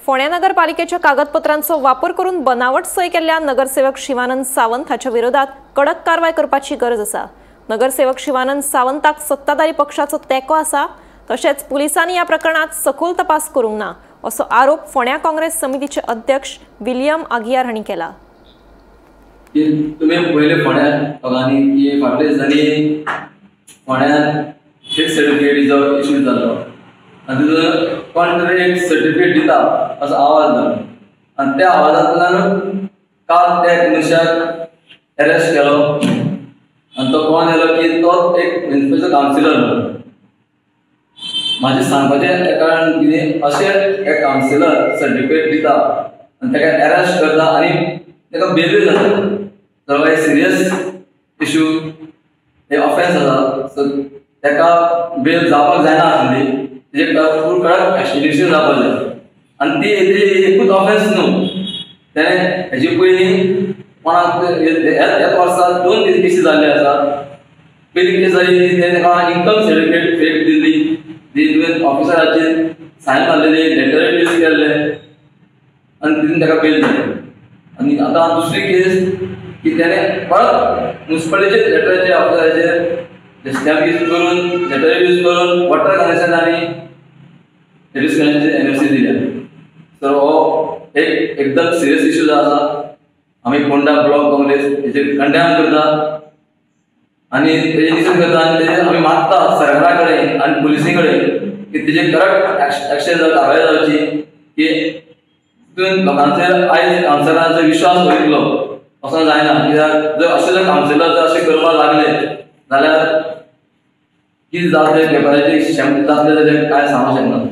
फोंड्या नगरपालिकेच्या कागदपत्रांचो वापर करून बनावट सय केल्ल्या नगरसेवक शिवानंद सावंत हाच्या विरोधात कडक कारवाय करपाची गरज आसा। नगरसेवक शिवानंद सावंताक सत्ताधारी पक्षाचो तेको आसा, तशेंच पुलिसांनी ह्या प्रकरणात सखोल तपास करूंक ना असो आरोप फोंड्या काँग्रेस समितीचे अध्यक्ष विलियम आगियार हांणी केला। तुम्ही पहिले फोंड्या लोकांनी की फाटल्या दिसांनी फोंड्यात एक सर्टिफिकेटीचो इश्यू जालो आणि तितून कोण तरी एक सर्टिफिकेट दिता असो आवाज जालो आणि त्या आवाजांतल्यान काल त्या मनशाक अरेस्ट केलो आणि तो कोण येलो की तो एक म्युनिसिपल कावन्सिलर। माझे सांगपाचें कारण कितें अशें एक कावन्सिलर सर्टिफिकेट दिता आणि ताका अरेस्ट करता आणि ताका बेल जाता जाल्यार एक सिरियस इश्यू हे ऑफेन्स आसा, सो ताका बेल जावपाक जायना आसली, तेजे फूल कडक एक्शन जावपाक जाय आणि ती एकूच ऑफेन्स न्हू, तेणें हेजी पयलीं कोणाक ह्याच वर्सा 2 केसी जाल्ले आसा। पयली केस जाली तेणें ताका इन्कम सर्टिफिकेट फेक दिल्ली, तुवें ऑफिसराचेर सायन मारलेली, लेटर यूज केल्ले आनी तितून ताका बेल जाली। आनी आतां दुसरी केस की तेणें परत म्युनिसिपालिटीचे लेटराचे ऑफिसराचेर स्टॅम्प यूज करून लेटर यूज करून वॉटर कनेक्शन आनी सर्विस कनेक्शनची एनओसी दिल्या। सो हो एक एकदम सिरियस इश्यू जो आसा, आमी फोंडा ब्लॉक काँग्रेस हेचेर कंडेम करता आनी तेजे निशेध करता आनी तेजे आमी मागता सरकारा कडेन आनी पुलिसी कडेन की तेजे करेक्ट एक्शन कारवाय जावची की तितून लोकांचेर आयज कावन्सिलरांचो विश्वास वयतलो असो जायना। कित्याक जर अशे जर कावन्सिलर जर अशें करपाक लागले जाल्यार कितें जातलें पेपराचेर शेंप जातलें ताचें कांय सांगूंक शकना।